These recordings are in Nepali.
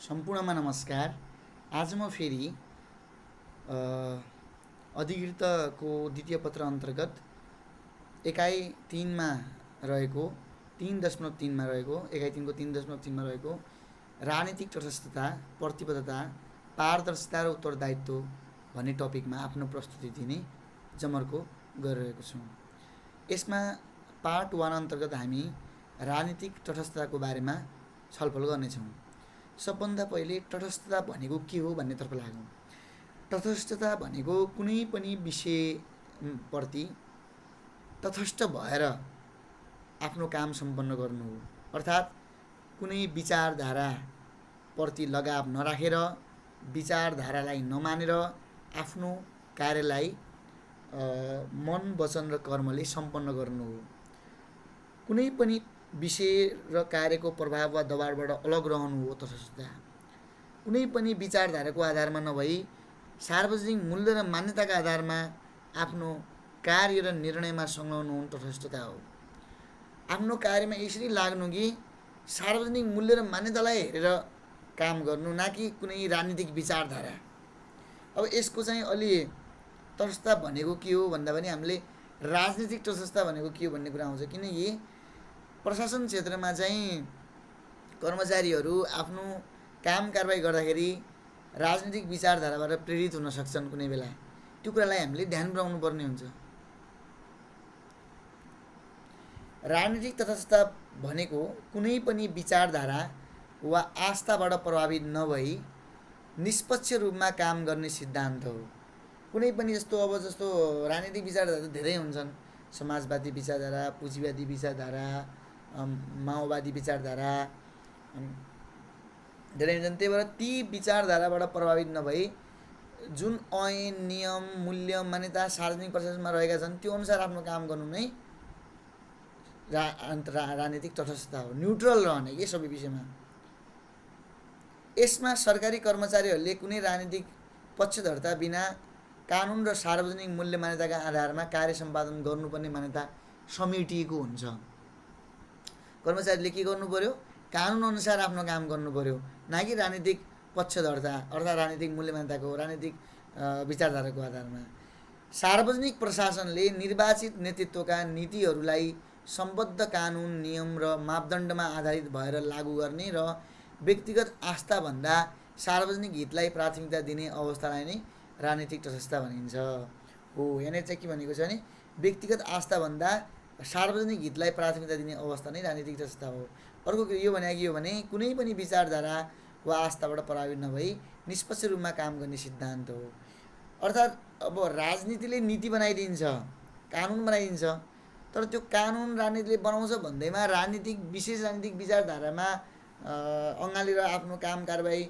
सम्पूर्णमा नमस्कार। आज म फेरि अधिकृतको द्वितीय पत्र अन्तर्गत एकाइ 3मा रहेको 3.3मा रहेको एकाइ 3को 3.3मा रहेको राजनीतिक तटस्थता, प्रतिबद्धता, पारदर्शिता र उत्तरदायित्व भन्ने टपिकमा आफ्नो प्रस्तुति दिने जमर्को गरिरहेको छौँ। यसमा पार्ट 1 अन्तर्गत हामी राजनीतिक तटस्थताको बारेमा छलफल गर्नेछौँ। सबभन्दा पहिले तटस्थता भनेको के हो भन्नेतर्फ लागौँ। तटस्थता भनेको कुनै पनि विषयप्रति तटस्थ भएर आफ्नो काम सम्पन्न गर्नु हो। अर्थात् कुनै विचारधाराप्रति लगाव नराखेर, विचारधारालाई नमानेर आफ्नो कार्यलाई मन, वचन र कर्मले सम्पन्न गर्नु हो। कुनै पनि विषय र कार्यको प्रभाव वा दबावबाट अलग रहनु हो तटस्थता। कुनै पनि विचारधाराको आधारमा नभई सार्वजनिक मूल्य र मान्यताका आधारमा आफ्नो कार्य र निर्णयमा संलग्न हुनु तटस्थता हो। आफ्नो कार्यमा यसरी लाग्नु कि सार्वजनिक मूल्य र मान्यतालाई हेरेर काम गर्नु, न कि कुनै राजनीतिक विचारधारा। अब यसको चाहिँ अलि तटस्थता भनेको के हो भन्दा पनि हामीले राजनीतिक तटस्थता भनेको के हो भन्ने कुरा आउँछ। किनकि प्रशासन क्षेत्रमा चाहिँ कर्मचारीहरू आफ्नो काम कारबाही गर्दाखेरि राजनीतिक विचारधाराबाट प्रेरित हुन सक्छन् कुनै बेला। त्यो कुरालाई हामीले ध्यान पुर्याउनु पर्ने हुन्छ। राजनीतिक तटस्थता भनेको कुनै पनि विचारधारा वा आस्थाबाट प्रभावित नभई निष्पक्ष रूपमा काम गर्ने सिद्धान्त हो। कुनै पनि जस्तो राजनीतिक विचारधारा त धेरै हुन्छन्। समाजवादी विचारधारा, पुँजीवादी विचारधारा, माओवादी विचारधारा धेरै हुन्छन्। त्यही भएर ती विचारधाराबाट प्रभावित नभई जुन ऐन, नियम, मूल्य, मान्यता सार्वजनिक प्रशासनमा रहेका छन् त्यो अनुसार आफ्नो काम गर्नु नै राजनीतिक तटस्थता हो। न्युट्रल रहने के सबै विषयमा। यसमा सरकारी कर्मचारीहरूले कुनै राजनीतिक पक्षधरता बिना कानुन र सार्वजनिक मूल्य मान्यताका आधारमा कार्य सम्पादन गर्नुपर्ने मान्यता समेटिएको हुन्छ। कर्मचारीले के गर्नु पर्यो? कानुन अनुसार आफ्नो काम गर्नु पर्यो, न कि राजनीतिक पक्षधरता अर्थात् राजनीतिक मूल्य मान्यताको, राजनीतिक विचारधाराको आधारमा। सार्वजनिक प्रशासनले निर्वाचित नेतृत्वका नीतिहरूलाई सम्बद्ध कानुन, नियम र मापदण्डमा आधारित भएर लागू गर्ने र व्यक्तिगत आस्थाभन्दा सार्वजनिक हितलाई प्राथमिकता दिने अवस्थालाई नै राजनीतिक तटस्थता भनिन्छ। हो, यहाँनिर चाहिँ के भनेको छ भने व्यक्तिगत आस्थाभन्दा सार्वजनिक हितलाई प्राथमिकता दिने अवस्था नै राजनीतिक तटस्थता हो। अर्को यो भनेको के हो भने कुनै पनि विचारधारा वा आस्थाबाट प्रभावित नभई निष्पक्ष रूपमा काम गर्ने सिद्धान्त हो। अर्थात् अब राजनीतिले नीति बनाइदिन्छ, कानुन बनाइदिन्छ, तर त्यो कानुन राजनीतिले बनाउँछ भन्दैमा विशेष राजनीतिक विचारधारामा अँगालेर आफ्नो काम कारबाही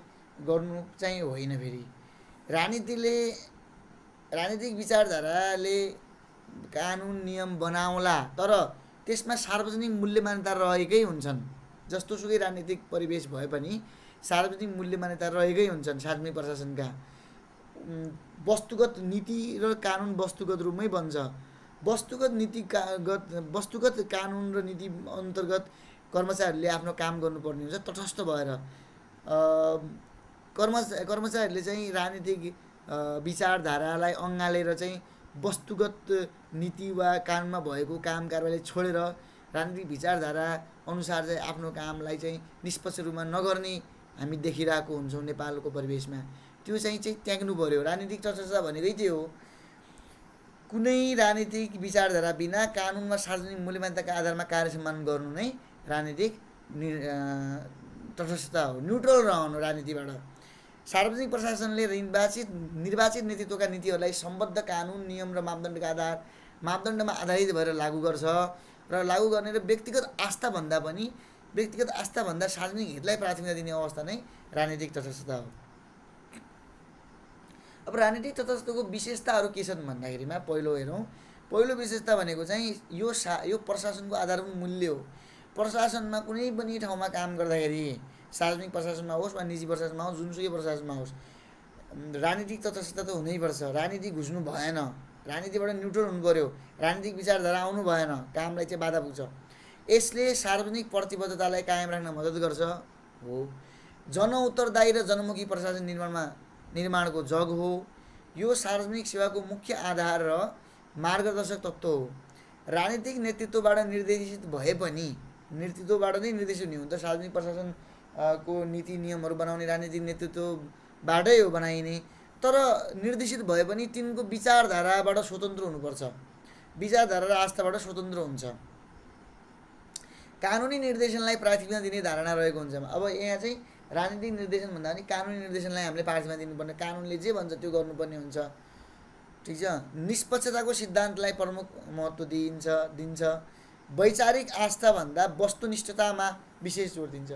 गर्नु चाहिँ होइन। फेरि राजनीतिक विचारधाराले कानुन नियम बनाउला, तर त्यसमा सार्वजनिक मूल्य मान्यता रहेकै हुन्छन्। जस्तोसुकै राजनीतिक परिवेश भए पनि सार्वजनिक मूल्य मान्यता रहेकै हुन्छन्। सार्वजनिक प्रशासनका वस्तुगत नीति र कानुन वस्तुगत रूपमै बन्छ। वस्तुगत कानुन र नीति अन्तर्गत कर्मचारीहरूले आफ्नो काम गर्नुपर्ने हुन्छ तटस्थ भएर। कर्मचारीहरूले चाहिँ राजनीतिक विचारधारालाई अँगालेर चाहिँ वस्तुगत नीति वा कानुनमा भएको काम कारबाहीलाई छोडेर राजनीतिक विचारधारा अनुसार चाहिँ आफ्नो कामलाई चाहिँ निष्पक्ष रूपमा नगर्ने हामी देखिरहेको हुन्छौँ नेपालको परिवेशमा। त्यो चाहिँ त्याग्नु पर्यो। राजनीतिक तटस्थता भनेकै त्यो हो। कुनै राजनीतिक विचारधारा बिना कानुन वा सार्वजनिक मूल्य मान्यताका आधारमा कार्य सम्पादन गर्नु नै राजनीतिक तटस्थता हो। न्युट्रल रहनु राजनीतिबाट। सार्वजनिक प्रशासनले निर्वाचित नेतृत्वका नीतिहरूलाई सम्बद्ध कानुन, नियम र मापदण्डमा आधारित भएर लागू गर्छ र लागू गर्ने र व्यक्तिगत आस्थाभन्दा सार्वजनिक हितलाई प्राथमिकता दिने अवस्था नै राजनीतिक तटस्थता हो। अब राजनीतिक तटस्थताको विशेषताहरू के छन् भन्दाखेरिमा पहिलो हेरौँ। पहिलो विशेषता भनेको चाहिँ यो प्रशासनको आधारभूत मूल्य हो। प्रशासनमा कुनै पनि ठाउँमा काम गर्दाखेरि, सार्वजनिक प्रशासनमा होस् वा निजी प्रशासनमा होस्, जुनसुकै प्रशासनमा होस्, राजनीतिक तटस्थता त हुनैपर्छ। राजनीति घुस्नु भएन, राजनीतिबाट न्युट्रल हुनु पर्यो, राजनीतिक विचारधारा आउनु भएन, कामलाई चाहिँ बाधा पुग्छ। यसले सार्वजनिक प्रतिबद्धतालाई कायम राख्न मद्दत गर्छ। हो, जनउत्तरदायी र जनमुखी प्रशासन निर्माणको जग हो। यो सार्वजनिक सेवाको मुख्य आधार र मार्गदर्शक तत्त्व हो। राजनीतिक नेतृत्वबाट निर्देशित भए पनि नेतृत्वबाट नै निर्देशित हुने हुन्छ। सार्वजनिक प्रशासन को नीति नियमहरू बनाउने राजनीतिक नेतृत्वबाटै हो बनाइने। तर निर्देशित भए पनि तिनको विचारधाराबाट स्वतन्त्र हुनुपर्छ। विचारधारा र आस्थाबाट स्वतन्त्र हुन्छ। कानुनी निर्देशनलाई प्राथमिकता दिने धारणा रहेको हुन्छ। अब यहाँ चाहिँ राजनीतिक निर्देशन भन्दा पनि कानुनी निर्देशनलाई हामीले प्राथमिकता दिनुपर्ने, कानुनले जे भन्छ त्यो गर्नुपर्ने हुन्छ। ठिक छ। निष्पक्षताको सिद्धान्तलाई प्रमुख महत्त्व दिन्छ। वैचारिक आस्थाभन्दा वस्तुनिष्ठतामा विशेष जोड दिन्छ।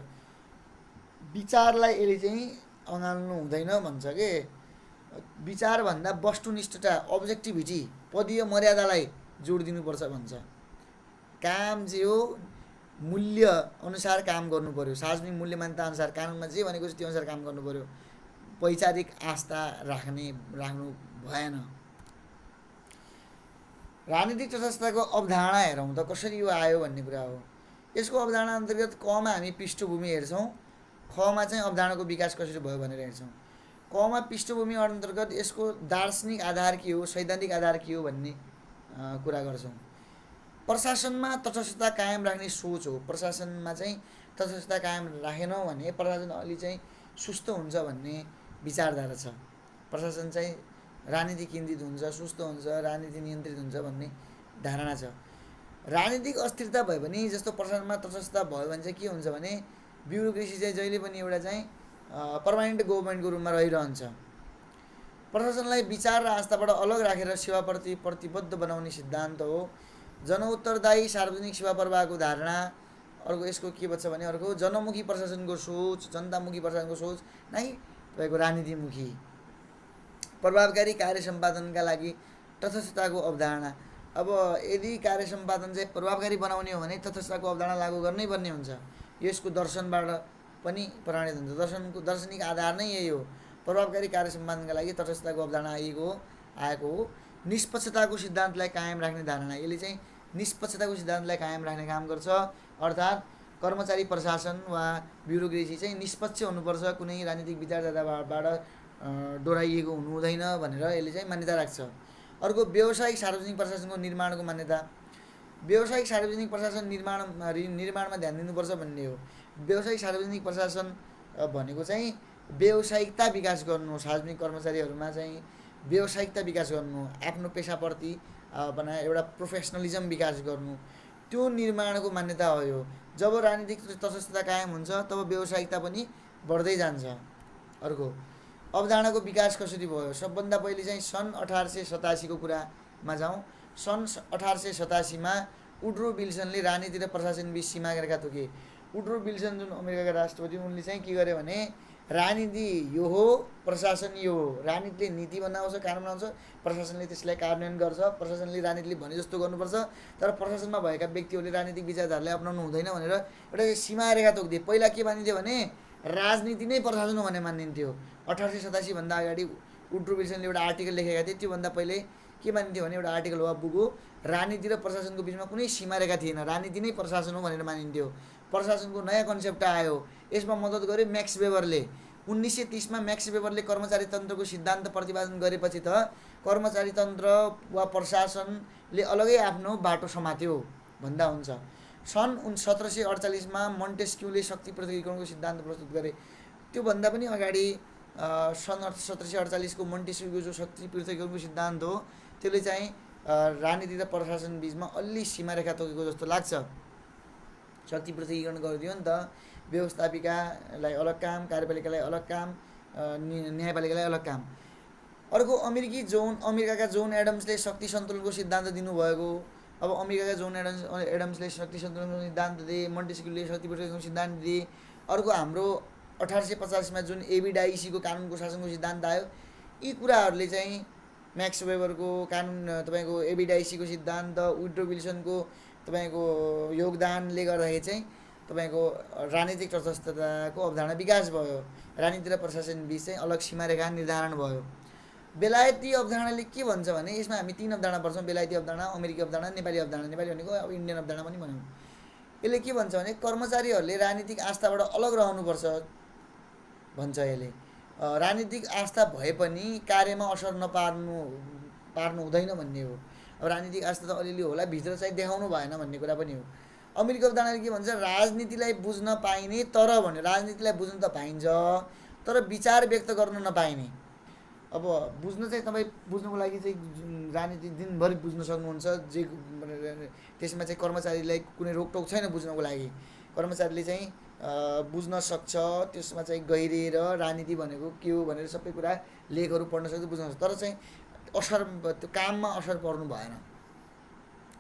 विचारलाई यसले चाहिँ अँगाल्नु हुँदैन भन्छ के, विचारभन्दा वस्तुनिष्ठता अब्जेक्टिभिटी पदीय मर्यादालाई जोड दिनुपर्छ भन्छ। काम जे हो मूल्य अनुसार काम गर्नु पर्यो। सार्वजनिक मूल्य मान्यता अनुसार कानुनमा जे भनेको छ त्यो अनुसार काम गर्नु पर्यो। वैचारिक आस्था राख्नु भएन। राजनीतिक तटस्थताको अवधारणा हेरौँ त कसरी यो आयो भन्ने कुरा हो। यसको अवधारणा अन्तर्गत कमा हामी पृष्ठभूमि हेर्छौँ, खमा चाहिँ अवधारणाको विकास कसरी भयो भनेर हेर्छौँ। कमा पृष्ठभूमि अन्तर्गत यसको दार्शनिक आधार के हो, सैद्धान्तिक आधार के हो भन्ने कुरा गर्छौँ। प्रशासनमा तटस्थता कायम राख्ने सोच हो। प्रशासनमा चाहिँ तटस्थता कायम राखेनौँ भने प्रशासन अलि चाहिँ सुस्त हुन्छ भन्ने विचारधारा छ। प्रशासन चाहिँ राजनीति केन्द्रित हुन्छ, सुस्त हुन्छ, राजनीति नियन्त्रित हुन्छ भन्ने धारणा छ। राजनीतिक अस्थिरता भयो भने जस्तो प्रशासनमा तटस्थता भयो भने चाहिँ के हुन्छ भने ब्युरोक्रेसी चाहिँ जहिले पनि एउटा चाहिँ पर्मानेन्ट गभर्मेन्टको रूपमा रहिरहन्छ। प्रशासनलाई विचार र आस्थाबाट अलग राखेर सेवाप्रति प्रतिबद्ध बनाउने सिद्धान्त हो। जनउत्तरदायी सार्वजनिक सेवा प्रवाहको धारणा। अर्को यसको के भन्छ भने अर्को जनमुखी प्रशासनको सोच, जनतामुखी प्रशासनको सोच नै तपाईँको राजनीतिमुखी। प्रभावकारी कार्य सम्पादनका लागि तटस्थताको अवधारणा। अब यदि कार्य सम्पादन चाहिँ प्रभावकारी बनाउने हो भने तटस्थताको अवधारणा लागू गर्नै पर्ने हुन्छ। यसको दर्शनबाट पनि प्रमाणित हुन्छ। दार्शनिक आधार नै यही हो। प्रभावकारी कार्य सम्पादनका लागि तटस्थताको अवधारणा आएको हो। निष्पक्षताको सिद्धान्तलाई कायम राख्ने धारणा। यसले चाहिँ निष्पक्षताको सिद्धान्तलाई कायम राख्ने काम गर्छ। अर्थात् कर्मचारी प्रशासन वा ब्युरोक्रेसी चाहिँ निष्पक्ष हुनुपर्छ, कुनै राजनीतिक विचारधाराबाट डोराइएको हुनु हुँदैन भनेर यसले चाहिँ मान्यता राख्छ। अर्को व्यावसायिक सार्वजनिक प्रशासनको निर्माणको मान्यता। व्यावसायिक सार्वजनिक प्रशासन निर्माणमा ध्यान दिनुपर्छ भन्ने हो। व्यावसायिक सार्वजनिक प्रशासन भनेको चाहिँ व्यावसायिकता विकास गर्नु, सार्वजनिक कर्मचारीहरूमा चाहिँ व्यावसायिकता विकास गर्नु, आफ्नो पेसाप्रति एउटा प्रोफेसनलिजम विकास गर्नु, त्यो निर्माणको मान्यता हो यो। जब राजनीतिक तटस्थता कायम हुन्छ तब व्यावसायिकता पनि बढ्दै जान्छ। अर्को अवधारणाको विकास कसरी भयो। सबभन्दा पहिले चाहिँ सन् 1887 को कुरामा जाउँ। सन् 1887 मा वुड्रो विल्सनले राजनीति र प्रशासनबीच सीमारेखा तोके। वुड्रो विल्सन जुन अमेरिकाका राष्ट्रपति, उनले चाहिँ के गरे भने राजनीति यो हो, प्रशासन यो हो। राजनीतिले नीति बनाउँछ, कानुन बनाउँछ, प्रशासनले त्यसलाई कार्यान्वयन गर्छ। प्रशासनले राजनीतिले भने जस्तो गर्नुपर्छ, तर प्रशासनमा भएका व्यक्तिहरूले राजनीतिक विचारधारालाई अपनाउनु हुँदैन भनेर एउटा सीमारेखा तोकिदिए। पहिला के मानिन्थ्यो भने राजनीति नै प्रशासन हो भने मानिन्थ्यो। 1887 भन्दा अगाडि वुड्रो विल्सनले एउटा आर्टिकल लेखेका थिए। त्योभन्दा पहिले के मानिन्थ्यो भने एउटा आर्टिकल वा बुक हो, राजनीति र प्रशासनको बिचमा कुनै सीमारेखा थिएन, राजनीति नै प्रशासन हो भनेर मानिन्थ्यो। प्रशासनको नयाँ कन्सेप्ट आयो, यसमा मद्दत गर्यो म्याक्स वेबरले। 1930 मा म्याक्स वेबरले कर्मचारी तन्त्रको सिद्धान्त प्रतिपादन गरेपछि त कर्मचारी तन्त्र वा प्रशासनले अलगै आफ्नो बाटो समात्यो भन्दा हुन्छ। सन् 1748 मा मोन्टेस्क्यूले शक्ति पृथकीकरणको सिद्धान्त प्रस्तुत गरे। त्योभन्दा पनि अगाडि सन् 1748 को मोन्टेस्क्यूको जो शक्ति पृथकीकरणको सिद्धान्त हो त्यसले चाहिँ राजनीति र प्रशासन बिचमा अलि सीमारेखा तोकेको जस्तो लाग्छ। शक्ति पृथकीकरण गरिदियो नि त, व्यवस्थापिकालाई अलग काम, कार्यपालिकालाई अलग काम, न्यायपालिकालाई अलग काम। अर्को अमेरिकाका जोन एडम्सले शक्ति सन्तुलनको सिद्धान्त दिनुभएको। अब अमेरिकाका जोन एडम्सले शक्ति सन्तुलनको सिद्धान्त दिए, मोन्टेस्क्यूले शक्ति पृथकीकरणको सिद्धान्त दिए। अर्को हाम्रो 1885 मा जुन एबी डाइसीको कानुनको शासनको सिद्धान्त आयो, यी कुराहरूले चाहिँ म्याक्स वेबरको कानुन, तपाईँको एबी डाइसीको सिद्धान्त, वुड्रो विल्सनको तपाईँको योगदानले गर्दाखेरि चाहिँ तपाईँको राजनीतिक तटस्थताको अवधारणा विकास भयो। राजनीति र प्रशासन बिच चाहिँ अलग सीमारेखा निर्धारण भयो। बेलायती अवधारणाले के भन्छ भने यसमा हामी 3 अवधारणा पढ्छौँ। बेलायती अवधारणा, अमेरिकी अवधारणा, नेपाली अवधारणा। नेपाली भनेको अब इन्डियन अवधारणा पनि भनौँ। यसले के भन्छ भने कर्मचारीहरूले राजनीतिक आस्थाबाट अलग रहनुपर्छ। भन्छ यसले। राजनीतिक आस्था भए पनि कार्यमा असर पार्नु हुँदैन भन्ने हो। अब राजनीतिक आस्था त अलिअलि होला, भित्र चाहिँ देखाउनु भएन भन्ने कुरा पनि हो। अमेरिका दानाले के भन्छ, राजनीतिलाई बुझ्न पाइने तर भन्यो, राजनीतिलाई बुझ्न त पाइन्छ तर विचार व्यक्त गर्न नपाइने। अब बुझ्न चाहिँ तपाईँ बुझ्नुको लागि चाहिँ राजनीति दिनभरि बुझ्न सक्नुहुन्छ, जे त्यसमा चाहिँ कर्मचारीलाई कुनै रोकटोक छैन बुझ्नको लागि। कर्मचारीले चाहिँ बुझ्न सक्छ, त्यसमा चाहिँ गहिरिएर राजनीति भनेको के हो भनेर सबै कुरा लेखहरू पढ्न सक्छ, बुझ्न सक्छ। तर चाहिँ त्यो काममा असर पर्नु भएन।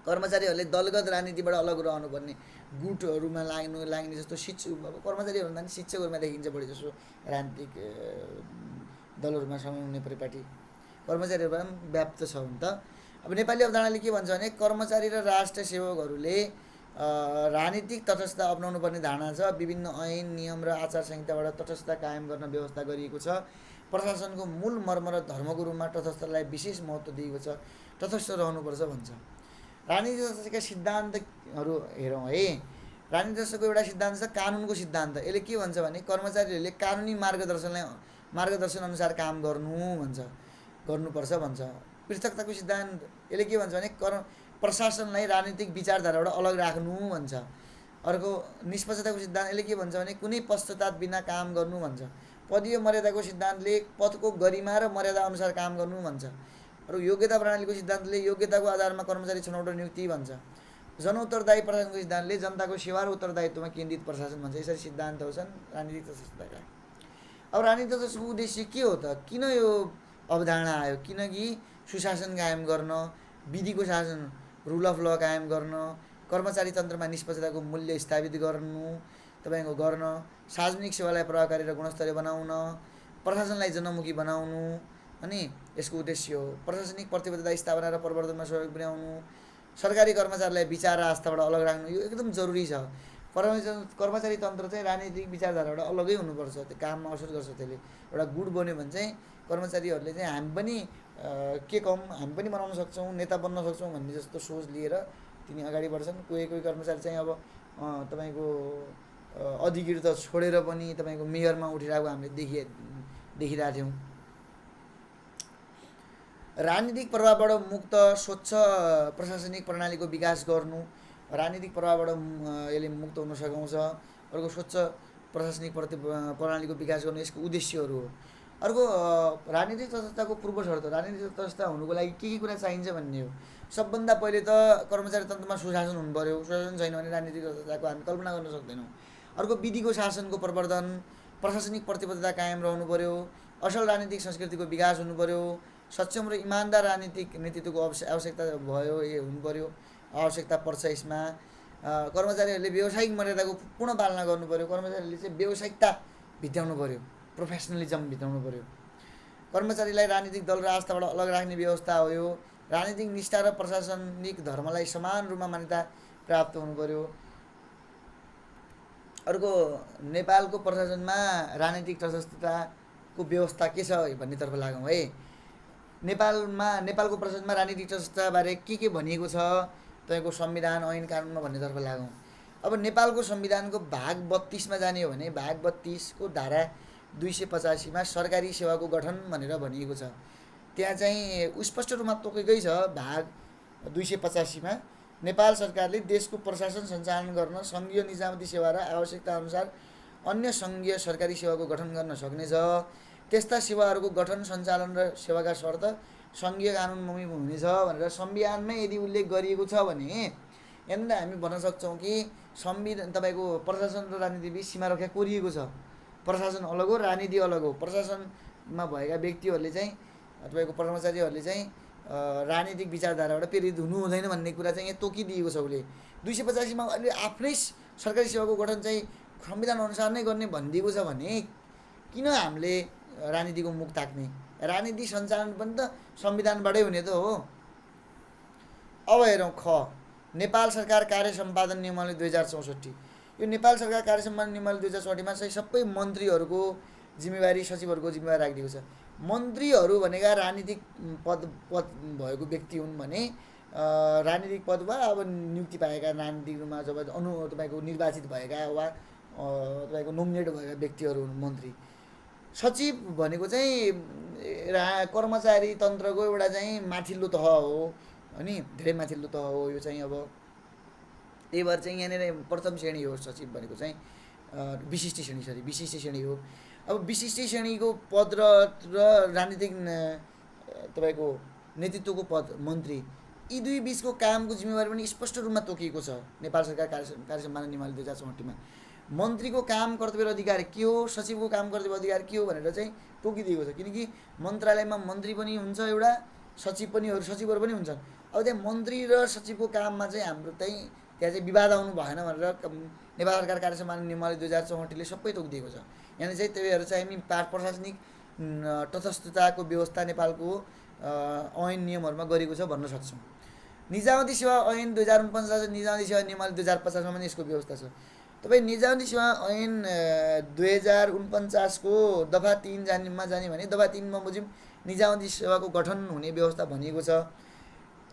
कर्मचारीहरूले दलगत राजनीतिबाट अलग रहनुपर्ने, गुटहरूमा लाग्ने जस्तो कर्मचारीहरू भन्दा पनि शिक्षकहरूमा देखिन्छ बढी जसो राजनीतिक दलहरूमा सामेल हुने परिपाटी कर्मचारीहरूबाट पनि व्याप्त छ हुन त। अब नेपाली अवधारणाले के भन्छ भने कर्मचारी र राष्ट्र सेवकहरूले राजनीतिक तटस्थता अपनाउनु पर्ने धारणा छ। विभिन्न ऐन नियम र आचार संहिताबाट तटस्थता कायम गर्न व्यवस्था गरिएको छ। प्रशासनको मूल मर्म र धर्मको रूपमा तटस्थतालाई विशेष महत्त्व दिएको छ, तटस्थ रहनुपर्छ भन्छ। राजनीति शास्त्रका सिद्धान्तहरू हेरौँ है। राजनीति शास्त्रको एउटा सिद्धान्त छ कानुनको सिद्धान्त। यसले के भन्छ भने कर्मचारीहरूले कानुनी मार्गदर्शन अनुसार काम गर्नुपर्छ भन्छ। पृथकताको सिद्धान्त यसले के भन्छ भने प्रशासनलाई राजनीतिक विचारधाराबाट अलग राख्नु भन्छ। अर्को निष्पक्षताको सिद्धान्त यसले के भन्छ भने कुनै पक्षपात बिना काम गर्नु भन्छ। पदीय मर्यादाको सिद्धान्तले पदको गरिमा र मर्यादा अनुसार काम गर्नु भन्छ। अरू योग्यता प्रणालीको सिद्धान्तले योग्यताको आधारमा कर्मचारी छनौट र नियुक्ति भन्छ। जनउत्तरदायी प्रशासनको सिद्धान्तले जनताको सेवा र उत्तरदायित्वमा केन्द्रित प्रशासन भन्छ। यसरी सिद्धान्तहरू छन् राजनीतिक तटस्थताका। अब राजनीतिक तटस्थताको उद्देश्य के हो त? किन यो अवधारणा आयो? किनकि सुशासन कायम गर्न, विधिको शासन रुल अफ ल कायम गर्न, कर्मचारी तन्त्रमा निष्पक्षताको मूल्य स्थापित गर्न, सार्वजनिक सेवालाई प्रभावकारी र गुणस्तरीय बनाउन, प्रशासनलाई जनमुखी बनाउनु अनि यसको उद्देश्य हो। प्रशासनिक प्रतिबद्धता स्थापना र प्रवर्धनमा सहयोग पुर्याउनु, सरकारी कर्मचारीलाई विचार र आस्थाबाट अलग राख्नु, यो एकदम जरुरी छ। कर्मचारी तन्त्र चाहिँ राजनीतिक विचारधाराबाट अलगै हुनुपर्छ, त्यो काममा असर गर्छ। त्यसले एउटा गुड बन्यो भने चाहिँ कर्मचारीहरूले चाहिँ हामी पनि हामी पनि बनाउन सक्छौँ, नेता बन्न सक्छौँ भन्ने जस्तो सोच लिएर तिनी अगाडि बढ्छन्। कोही कर्मचारी चाहिँ अब तपाईँको अधिकृत छोडेर पनि तपाईँको मेयरमा उठिरहेको हामीले देखिरहेको थियौँ। राजनीतिक प्रभावबाट मुक्त स्वच्छ प्रशासनिक प्रणालीको विकास गर्नु, राजनीतिक प्रभावबाट यसले मुक्त हुन सघाउँछ। अर्को स्वच्छ प्रशासनिक प्रणालीको विकास गर्नु यसको उद्देश्यहरू हो। अर्को राजनीतिक तटस्थताको पूर्व शर्त, राजनीतिक तटस्थता हुनुको लागि के कुरा चाहिन्छ भन्ने हो। सबभन्दा पहिले त कर्मचारी तन्त्रमा सुशासन हुनु पर्यो। सुशासन छैन भने राजनीतिक तटस्थताको हामी कल्पना गर्न सक्दैनौँ। अर्को विधिको शासनको प्रवर्धन, प्रशासनिक प्रतिबद्धता कायम रहनु पर्यो, असल राजनीतिक संस्कृतिको विकास हुनु पर्यो, सक्षम र इमान्दार राजनीतिक नेतृत्वको आवश्यकता हुनु पर्यो, आवश्यकता पर्छ यसमा। कर्मचारीहरूले व्यावसायिक मर्यादाको पूर्ण पालना गर्नु पर्यो। कर्मचारीहरूले चाहिँ व्यावसायिकता भित्र्याउनु पर्यो, प्रोफेसनलिजम भित्र्याउनु पर्यो। कर्मचारीलाई राजनीतिक दल र आस्थाबाट अलग राख्ने व्यवस्था हो यो। राजनीतिक निष्ठा र प्रशासनिक धर्मलाई समान रूपमा मान्यता प्राप्त हुनु पर्यो। अर्को नेपालको प्रशासनमा राजनीतिक तटस्थताको व्यवस्था के छ भन्नेतर्फ लागौँ है। नेपालको प्रशासनमा राजनीतिक तटस्थताबारे के भनिएको छ तपाईँको संविधान ऐन कानुनमा भन्नेतर्फ लागौँ। अब नेपालको संविधानको भाग 32मा जाने हो भने भाग 32को धारा 285मा सरकारी सेवाको गठन भनेर भनिएको छ। त्यहाँ चाहिँ स्पष्ट रूपमा तोकेकै छ भाग 285मा नेपाल सरकारले देशको प्रशासन सञ्चालन गर्न सङ्घीय निजामती सेवा र आवश्यकता अनुसार अन्य सङ्घीय सरकारी सेवाको गठन गर्न सक्नेछ। त्यस्ता सेवाहरूको गठन सञ्चालन र सेवाका शर्त सङ्घीय कानुन बमोजिम हुनेछ भनेर संविधानमै यदि उल्लेख गरिएको छ भने यहाँनिर हामी भन्न सक्छौँ कि संविधान तपाईँको प्रशासन र राजनीति बिच सीमा रेखा कोरिएको छ। प्रशासन अलग हो, राजनीति अलग हो। प्रशासनमा भएका व्यक्तिहरूले चाहिँ तपाईँको कर्मचारीहरूले चाहिँ राजनीतिक विचारधाराबाट प्रेरित हुनु हुँदैन भन्ने कुरा चाहिँ यहाँ तोकिदिएको छ उसले। 285मा अहिले आफ्नै सरकारी सेवाको गठन चाहिँ संविधान अनुसार नै गर्ने भनिदिएको छ भने किन हामीले राजनीतिको मुख ताक्ने? राजनीति सञ्चालन पनि त संविधानबाटै हुने त हो। अब हेरौँ ख, नेपाल सरकार कार्य सम्पादन नियमावली 2064। यो नेपाल सरकार कार्य सम्पादन नियमावली 2064मा चाहिँ सबै मन्त्रीहरूको जिम्मेवारी, सचिवहरूको जिम्मेवारी राखिदिएको छ। मन्त्रीहरू भनेका राजनीतिक पद भएको व्यक्ति हुन् भने राजनीतिक पद वा अब नियुक्ति पाएका राजनीतिक रूपमा जब तपाईँको निर्वाचित भएका वा तपाईँको नोमिनेट भएका व्यक्तिहरू हुन् मन्त्री। सचिव भनेको चाहिँ कर्मचारी तन्त्रको एउटा चाहिँ माथिल्लो तह हो अनि धेरै माथिल्लो तह हो यो चाहिँ। अब त्यही भएर चाहिँ यहाँनिर प्रथम श्रेणी हो सचिव भनेको चाहिँ विशिष्ट श्रेणी, सरी विशिष्ट श्रेणी हो। अब विशिष्ट श्रेणीको पद र राजनीतिक तपाईँको नेतृत्वको पद मन्त्री, यी दुई बिचको कामको जिम्मेवारी पनि स्पष्ट रूपमा तोकिएको छ नेपाल सरकार कार्य सम्पादन नियमावली 2064 मन्त्रीको काम कर्तव्य र अधिकार के हो, सचिवको काम कर्तव्य अधिकार के हो भनेर चाहिँ तोकिदिएको छ। किनकि मन्त्रालयमा मन्त्री पनि हुन्छ एउटा, सचिवहरू पनि हुन्छन्। अब त्यहाँ मन्त्री र सचिवको काममा चाहिँ हाम्रो त्यहाँ चाहिँ विवाद आउनु भएन भनेर नेपाल सरकार कार्य सम्पादन नियमावली 2064 सबै तोकिदिएको छ। यहाँनिर चाहिँ त्यही भएर चाहिँ हामी प्रशासनिक तटस्थताको व्यवस्था नेपालको ऐन नियमहरूमा गरेको छ भन्न सक्छौँ। निजामती सेवा ऐन 2049 निजामती सेवा नियमावली 2050 पनि यसको व्यवस्था छ। तपाईँ निजामती सेवा ऐन 2049 को दफा 3 जाने भने दफा 3 मा बमोजिम निजामती सेवाको गठन हुने व्यवस्था भनिएको छ।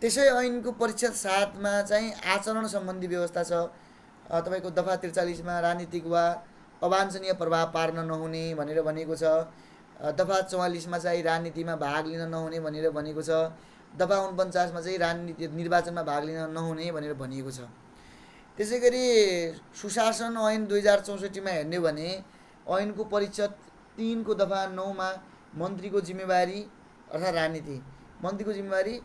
त्यसै ऐनको परिच्छेद 7 मा चाहिँ आचरण सम्बन्धी व्यवस्था छ। तपाईँको दफा 43 मा राजनीतिक वा अवाञ्छनीय प्रभाव पार्न नहुने भनेर भनेको छ। दफा 44 मा चाहिँ राजनीतिमा भाग लिन नहुने भनेर भनेको छ। दफा 49 मा चाहिँ राजनीति निर्वाचनमा भाग लिन नहुने भनेर भनिएको छ। त्यसै गरी सुशासन ऐन 2064 मा हेर्ने भने ऐनको परिच्छेद 3 को दफा 9 मा मन्त्रीको जिम्मेवारी अर्थात् राजनीति मन्त्रीको जिम्मेवारी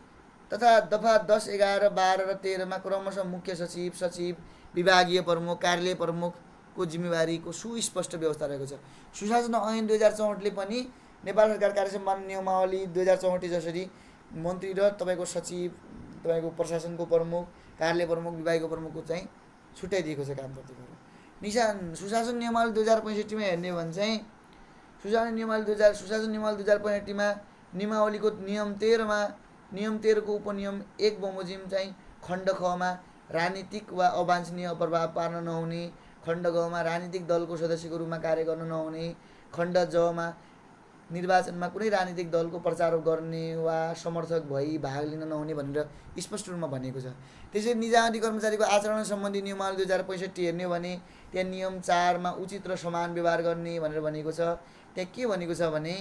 तथा दफा 10, 11, 12 र 13 मा क्रमशः मुख्य सचिव, सचिव, विभागीय प्रमुख, कार्यालय प्रमुखको जिम्मेवारीको सुस्पष्ट व्यवस्था रहेको छ। सुशासन ऐन 2064 ले पनि नेपाल सरकार कार्य सम्पादन नियमावली 2064 जसरी मन्त्री र तपाईँको सचिव, तपाईँको प्रशासनको प्रमुख, कार्यालय प्रमुख, विभागीय प्रमुखको चाहिँ छुट्याइदिएको छ काम गर्दै। सुशासन नियमावली 2065 मा हेर्ने भने चाहिँ सुशासन नियमावली 2065 मा नियमावलीको नियम 13 मा नियम 13 को उपनियम 1 बमोजिम चाहिँ खण्ड ख मा राजनीतिक वा अवाञ्छनीय प्रभाव पार्न नहुने, खण्ड ग मा राजनीतिक दलको सदस्यको रूपमा कार्य गर्न नहुने, खण्ड ज मा निर्वाचनमा कुनै राजनीतिक दलको प्रचार गर्ने वा समर्थक भई भाग लिन नहुने भनेर स्पष्ट रूपमा भनेको छ। त्यसैले निजामती कर्मचारीको आचरण सम्बन्धी नियमावली 2065 हेर्ने भने त्यहाँ नियम 4 मा उचित र समान व्यवहार गर्ने भनेर भनेको छ। त्यहाँ के भनेको छ भने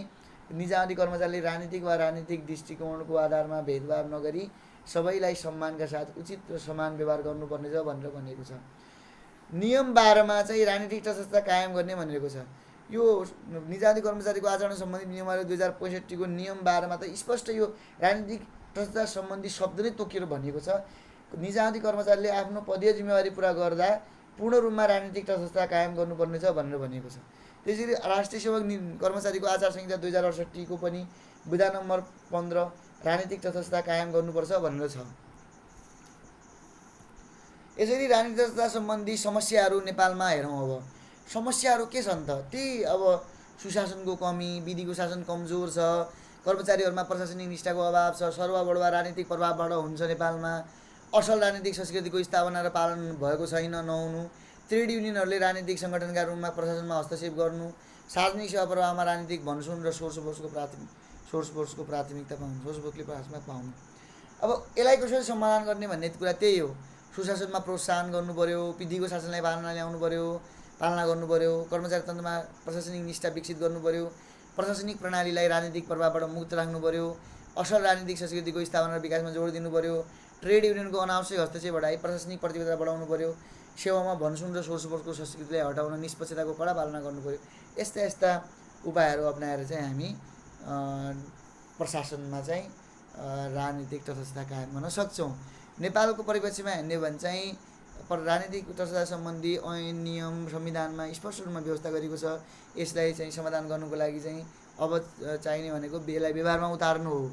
निजामती कर्मचारीले राजनीतिक वा राजनीतिक दृष्टिकोणको आधारमा भेदभाव नगरी सबैलाई सम्मानका साथ उचित र समान व्यवहार गर्नुपर्नेछ भनेर भनेको छ। नियम 12 मा चाहिँ राजनीतिक तटस्थता कायम गर्ने भनेको छ। यो निजामती कर्मचारीको आचरण सम्बन्धी नियमावली 2065 को नियम 12 मा त स्पष्ट यो राजनीतिक तटस्थता सम्बन्धी शब्द नै तोकिएर भनिएको छ। निजामती कर्मचारीले आफ्नो पदीय जिम्मेवारी पुरा गर्दा पूर्ण रूपमा राजनीतिक तटस्थता कायम गर्नुपर्नेछ भनेर भनिएको छ। त्यसैले राष्ट्रिय सेवक कर्मचारीको आचार संहिता 2068 को पनि विधान नम्बर 15 राजनीतिक तटस्थता कायम गर्नुपर्छ भनेर छ। यसरी राजनीतिक तटस्थता सम्बन्धी समस्याहरू नेपालमा हेरौँ। अब समस्याहरू के छन् त? ती अब सुशासनको कमी, विधिको शासन कमजोर छ, कर्मचारीहरूमा प्रशासनिक निष्ठाको अभाव छ, सरुवा राजनीतिक प्रभावबाट हुन्छ नेपालमा, असल राजनीतिक संस्कृतिको स्थापना र पालन भएको छैन नहुनु, ट्रेड युनियनहरूले राजनीतिक सङ्गठनका रूपमा प्रशासनमा हस्तक्षेप गर्नु, सार्वजनिक सेवा प्रवाहमा राजनीतिक भनसुन र सोर्स फोर्सको प्राथमिकता पाउनु। अब यसलाई कसरी समाधान गर्ने भन्ने कुरा त्यही हो। सुशासनमा प्रोत्साहन गर्नु पर्यो, विधिको शासनलाई पालना गर्नु पर्यो, कर्मचारी तन्त्रमा प्रशासनिक निष्ठा विकसित गर्नु पर्यो, प्रशासनिक प्रणालीलाई राजनीतिक प्रभावबाट मुक्त राख्नु पर्यो, असल राजनीतिक संस्कृतिको स्थापना र विकासमा जोड दिनु पर्यो, ट्रेड युनियनको अनावश्यक हस्तक्षेप हटाई प्रशासनिक प्रतिबद्धता बढाउनु पर्यो, सेवामा भनसुन र सोर्सफोर्सको संस्कृतिलाई हटाउन निष्पक्षताको कडा पालना गर्नु पर्यो। यस्ता उपायहरू अपनाएर चाहिँ हामी प्रशासनमा चाहिँ राजनीतिक तटस्थता कायम गर्न सक्छौँ। नेपालको परिप्रेक्ष्यमा हेर्ने भने चाहिँ राजनीतिक तटस्थता सम्बन्धी ऐन नियम संविधानमा स्पष्ट रूपमा व्यवस्था गरेको छ। यसलाई चाहिँ समाधान गर्नुको लागि चाहिँ अब चाहिने भनेको यसलाई व्यवहारमा उतार्नु हो।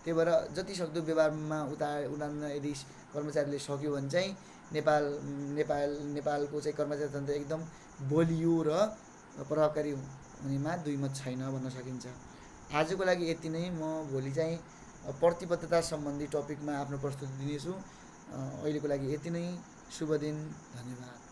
त्यही भएर जति सक्दो व्यवहारमा उतार्न यदि कर्मचारीले सक्यो भने चाहिँ नेपालको चाहिँ कर्मचारी तन्त्र एकदम बलियो र प्रभावकारी हुनेमा दुई मत छैन भन्न सकिन्छ। आजको लागि यति नै। म भोलि चाहिँ प्रतिबद्धता सम्बन्धी टपिकमा आफ्नो प्रस्तुति दिनेछु। अहिलेको लागि यति नै। शुभ दिन। धन्यवाद।